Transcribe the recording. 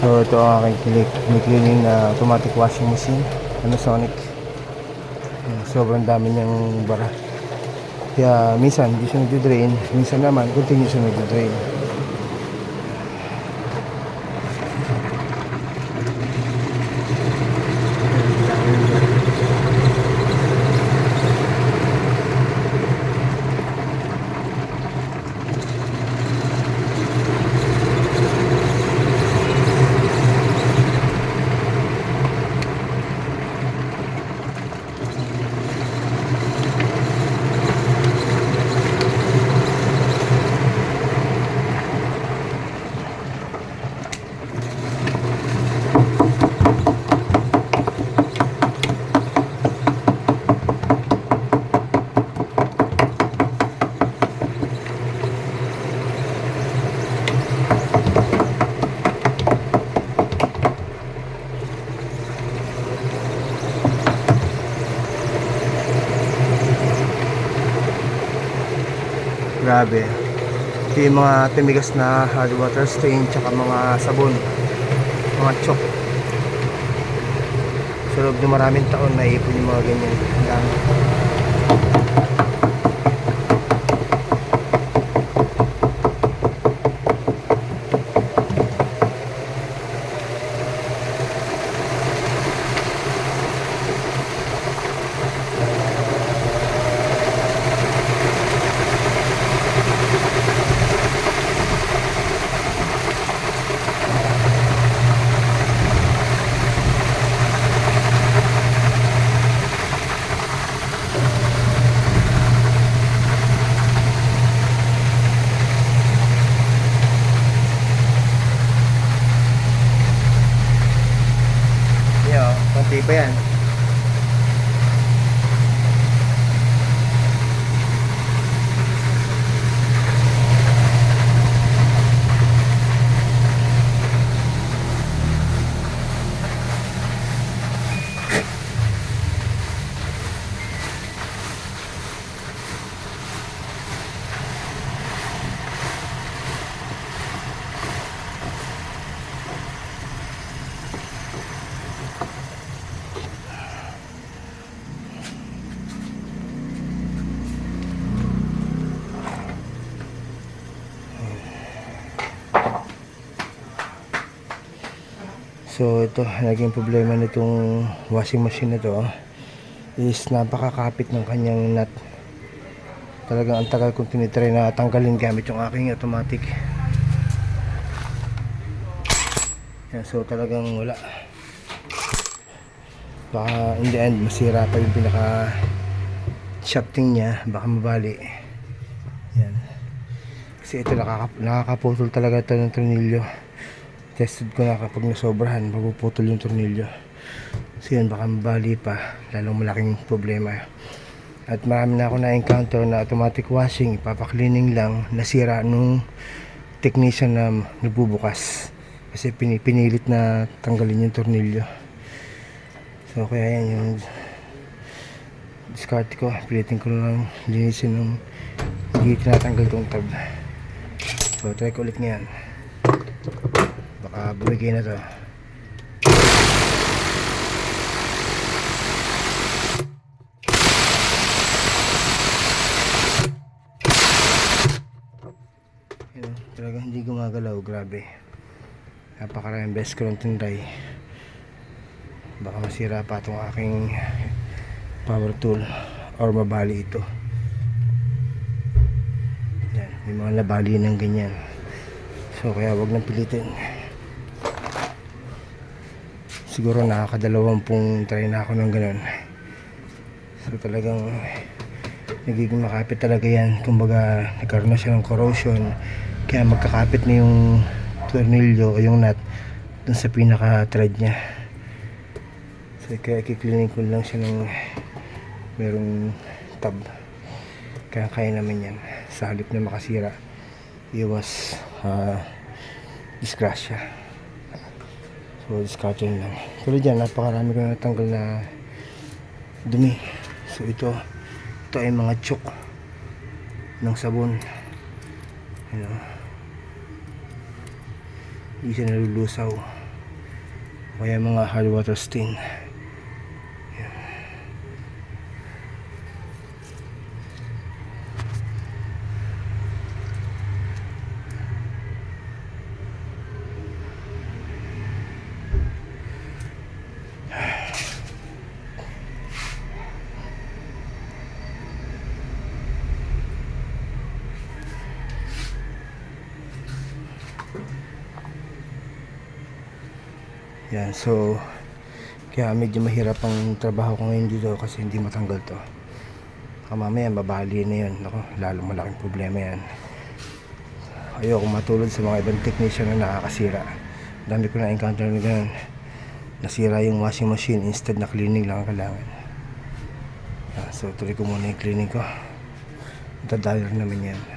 So ito ang aking cleaning na automatic washing machine, Panasonic. Sobrang dami niyang bara. Kaya minsan hindi siya nagdi-drain, minsan naman continuous siya nagdi-drain. Grabe. Ito yung mga tumigas na hard water stain tsaka mga sabon, mga chok. Sa loob ng maraming taon na ipon yung mga ganyan. Dami. Konti pa yan. So ito, naging problema nitong washing machine na to is napakakapit ng kanyang nut. Talagang ang tagal kong tinitry na tanggalin gamit yung aking automatic. Yan, so talagang wala. Baka in the end masira pa yung pinaka shafting niya, baka mabali. Yan. Kasi ito nakakaputol talaga ito ng tornilyo. Tested ko na kapag nasobrahan, magpuputol yung tornilyo. So yun, baka mabali pa, lalong malaking problema. At marami na ako na-encounter na automatic washing, ipapaklining lang, nasira nung technician na nagbubukas. Kasi pinilit na tanggalin yung tornilyo. So kaya yan yung discard ko, pilitin ko lang linisin nung hindi tinatanggal itong tab. So try ko ulit ngayon. Baka bumigay na to. Yun, talaga hindi gumagalaw. Grabe, napakaraming best ko lang tinry. Baka masira pa itong aking power tool or mabali ito. Yan, may mga nabali ng ganyan. So kaya wag nang pilitin. Siguro nakakadalawampung try na ako ng ganun. So talagang nagiging makapit talaga yan. Kumbaga nagkaroon na siya ng corrosion, kaya magkakapit na yung tornilyo o yung nut dun sa pinaka thread nya. So kaya kiklining ko lang siya ng merong tab. Kaya naman yan, sa halip na makasira, iwas disgrasya. So discarding lang. Tulad dyan, napakarami ko na natanggal na dumi. So ito ay mga chok ng sabon. Hindi siya nalulusaw. o kaya mga hard water stain. Yan, so kaya medyo mahirap ang trabaho ko ngayon dito kasi hindi matanggal to. Mamaya babali na yun. Ako, lalong malaking problema yan. Ayoko matulad sa mga ibang technician na nakakasira. Dami ko na encounter na ganun. Nasira yung washing machine, instead na cleaning lang ang kailangan. So tuloy ko muna yung cleaning ko. Dadalher naman yan.